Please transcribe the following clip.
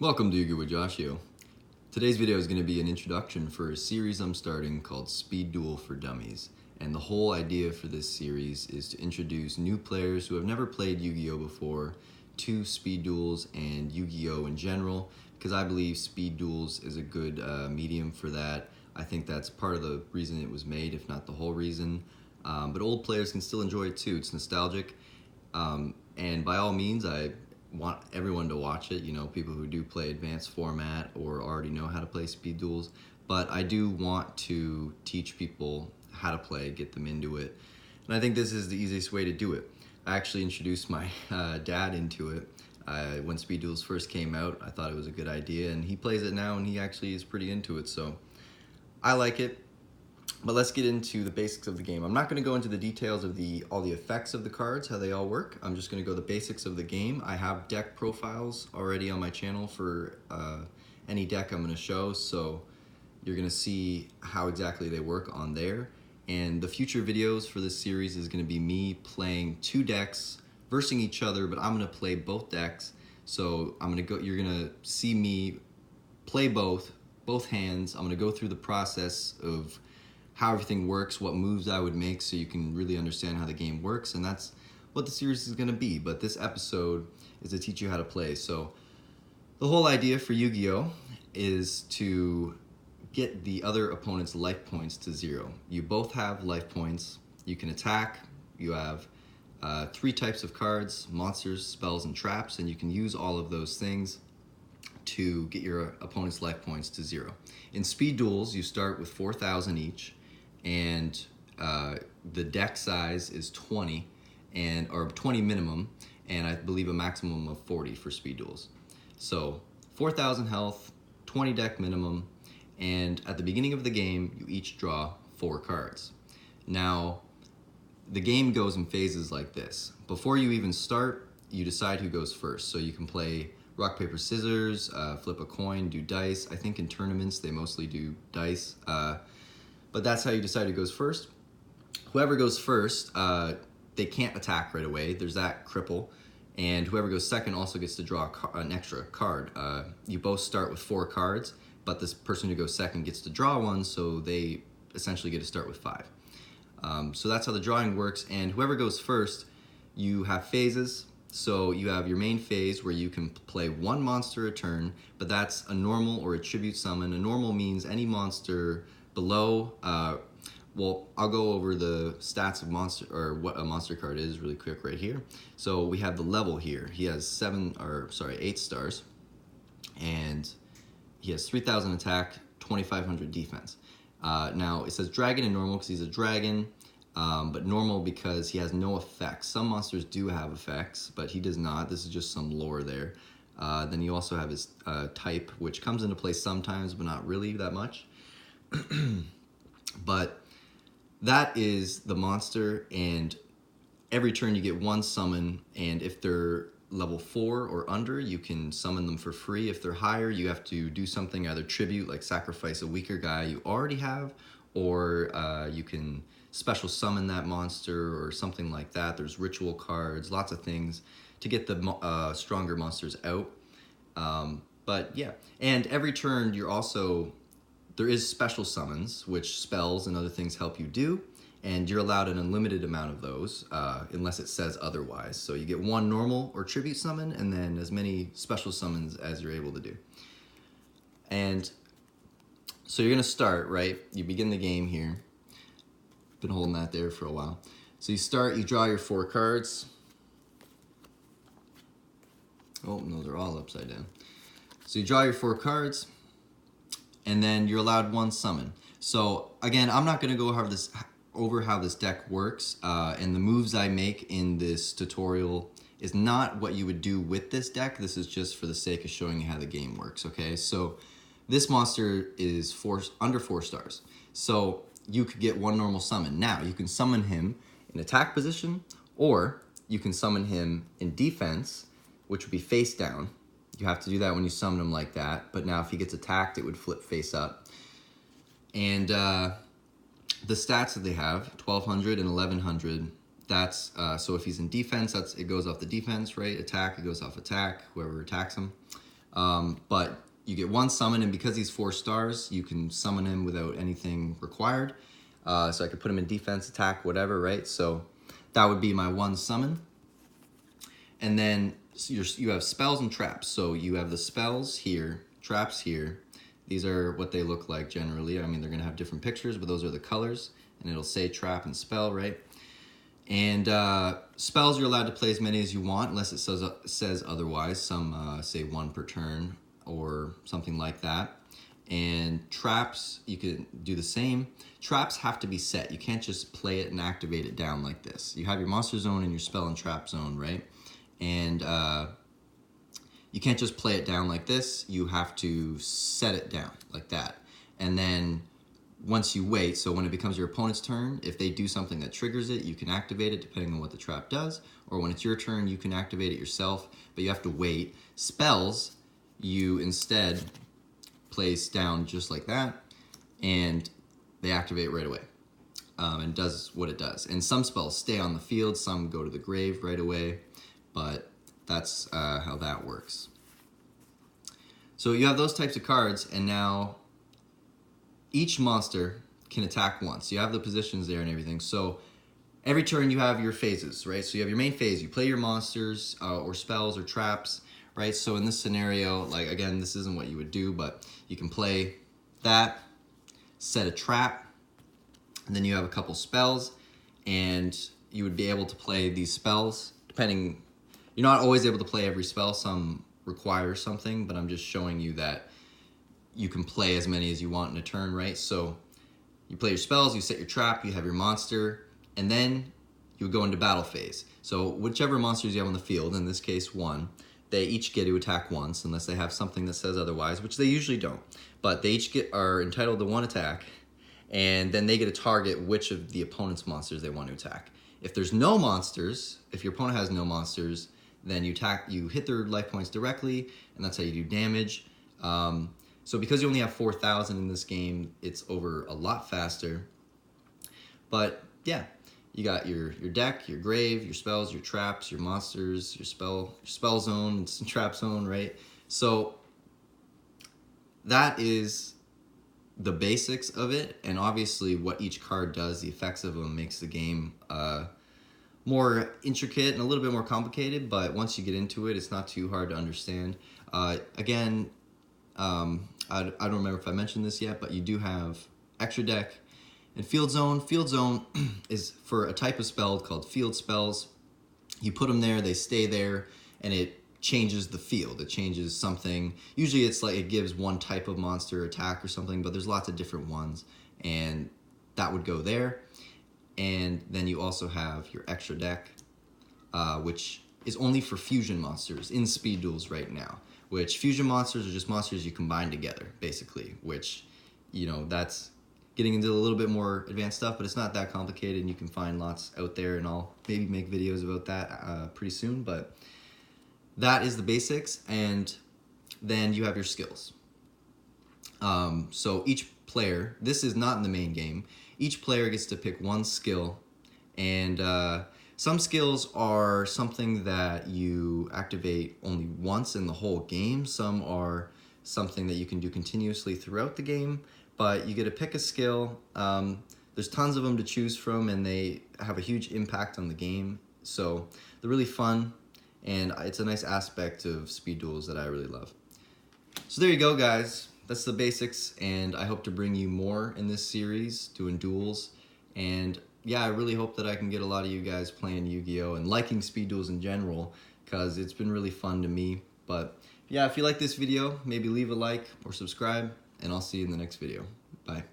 Welcome to Yu-Gi-Oh! With Joshio. Today's video is going to be an introduction for a series I'm starting called Speed Duel for Dummies. And the whole idea for this series is to introduce new players who have never played Yu-Gi-Oh! Before to Speed Duels and Yu-Gi-Oh! In general, because I believe Speed Duels is a good medium for that. I think that's part of the reason it was made, if not the whole reason. But old players can still enjoy it too. It's nostalgic. And by all means, I want everyone to watch it, people who do play advanced format or already know how to play speed duels. But I do want to teach people how to play, get them into it. And I think this is the easiest way to do it. I actually introduced my dad into it. When Speed Duels first came out, I thought it was a good idea, and he plays it now, and he actually is pretty into it, so I like it. But let's get into the basics of the game. I'm not going to go into the details of all the effects of the cards, how they all work. I'm just going to go the basics of the game. I have deck profiles already on my channel for any deck I'm going to show, so you're going to see how exactly they work on there. And the future videos for this series is going to be me playing two decks, versing each other, but I'm going to play both decks. So you're going to see me play both hands. I'm going to go through the process of how everything works, what moves I would make, so you can really understand how the game works, and that's what the series is going to be. But this episode is to teach you how to play. So the whole idea for Yu-Gi-Oh! Is to get the other opponent's life points to 0. You both have life points. You can attack. You have 3 types of cards: monsters, spells, and traps, and you can use all of those things to get your opponent's life points to 0. In Speed Duels, you start with 4,000 each, and the deck size is 20, or 20 minimum, and I believe a maximum of 40 for Speed Duels. So 4,000 health, 20 deck minimum, and at the beginning of the game, you each draw 4 cards. Now, the game goes in phases like this. Before you even start, you decide who goes first. So you can play rock, paper, scissors, flip a coin, do dice. I think in tournaments they mostly do dice. But that's how you decide who goes first. Whoever goes first, they can't attack right away. There's that cripple. And whoever goes second also gets to draw an extra card. You both start with 4 cards, but this person who goes second gets to draw one, so they essentially get to start with 5. So that's how the drawing works. And whoever goes first, you have phases. So you have your main phase where you can play 1 monster a turn, but that's a normal or a tribute summon. A normal means any monster below, well, I'll go over the stats of monster, or what a monster card is really quick right here. So we have the level here. He has 8 stars, and he has 3,000 attack, 2,500 defense. Now it says dragon in normal because he's a dragon, but normal because he has no effects. Some monsters do have effects, but he does not. This is just some lore there. Then you also have his type, which comes into play sometimes, but not really that much. But that is the monster, and every turn you get 1 summon, and if they're level 4 or under, you can summon them for free. If they're higher, you have to do something, either tribute, like sacrifice a weaker guy you already have, or you can special summon that monster or something like that. There's ritual cards, lots of things to get the stronger monsters out. But yeah, and every turn there is special summons, which spells and other things help you do, and you're allowed an unlimited amount of those, unless it says otherwise. So you get 1 normal or tribute summon, and then as many special summons as you're able to do. And so you're gonna start, right? You begin the game here. Been holding that there for a while. So you start, you draw your 4 cards. Oh, and those are all upside down. So you draw your 4 cards, and then you're allowed 1 summon. So again, I'm not going to go over how this deck works, and the moves I make in this tutorial is not what you would do with this deck. This is just for the sake of showing you how the game works, okay? So this monster is under 4 stars. So you could get 1 normal summon. Now, you can summon him in attack position, or you can summon him in defense, which would be face down. You have to do that when you summon him like that, but now if he gets attacked, it would flip face up. And the stats that they have, 1,200 and 1,100, that's, so if he's in defense, it goes off the defense, right? Attack, it goes off attack, whoever attacks him. But you get one summon, and because he's 4 stars, you can summon him without anything required. So I could put him in defense, attack, whatever, right? So that would be my 1 summon. And then you have spells and traps. So you have the spells here, traps here. These are what they look like generally. I mean, they're going to have different pictures, but those are the colors. And it'll say trap and spell, right? And spells, you're allowed to play as many as you want, unless it says otherwise. Some say 1 per turn or something like that. And traps, you can do the same. Traps have to be set. You can't just play it and activate it down like this. You have your monster zone and your spell and trap zone, right? And you can't just play it down like this. You have to set it down like that. And then once you wait, so when it becomes your opponent's turn, if they do something that triggers it, you can activate it depending on what the trap does. Or when it's your turn, you can activate it yourself, but you have to wait. Spells, you instead place down just like that, and they activate right away. And does what it does. And some spells stay on the field, some go to the grave right away, but that's how that works. So you have those types of cards, and now each monster can attack once. You have the positions there and everything. So every turn you have your phases, right? So you have your main phase. You play your monsters or spells or traps, right? So in this scenario, like again, this isn't what you would do, but you can play that, set a trap, and then you have a couple spells, and you would be able to play these spells depending. You're not always able to play every spell. Some require something, but I'm just showing you that you can play as many as you want in a turn, right? So you play your spells, you set your trap, you have your monster, and then you go into battle phase. So whichever monsters you have on the field, in this case 1, they each get to attack once, unless they have something that says otherwise, which they usually don't. But they each are entitled to 1 attack, and then they get to target which of the opponent's monsters they want to attack. If there's no monsters, if your opponent has no monsters, then you hit their life points directly, and that's how you do damage. So because you only have 4,000 in this game, it's over a lot faster. But yeah, you got your deck, your grave, your spells, your traps, your monsters, your spell zone, and trap zone, right? So that is the basics of it, and obviously what each card does, the effects of them, makes the game more intricate and a little bit more complicated, but once you get into it, it's not too hard to understand. Again, I don't remember if I mentioned this yet, but you do have extra deck and field zone. Field zone is for a type of spell called field spells. You put them there, they stay there, and it changes the field. It changes something. Usually it's like it gives one type of monster attack or something, but there's lots of different ones, and that would go there. And then you also have your extra deck, which is only for fusion monsters in speed duels right now. Which fusion monsters are just monsters you combine together, basically. Which, you know, that's getting into a little bit more advanced stuff, but it's not that complicated, and you can find lots out there, and I'll maybe make videos about that pretty soon. But that is the basics, and then you have your skills. So each player, this is not in the main game, each player gets to pick 1 skill, and some skills are something that you activate only once in the whole game. Some are something that you can do continuously throughout the game, but you get to pick a skill. There's tons of them to choose from, and they have a huge impact on the game. So they're really fun, and it's a nice aspect of speed duels that I really love. So there you go, guys. That's the basics, and I hope to bring you more in this series, doing duels. And yeah, I really hope that I can get a lot of you guys playing Yu-Gi-Oh! And liking speed duels in general, because it's been really fun to me. But yeah, if you like this video, maybe leave a like or subscribe, and I'll see you in the next video. Bye.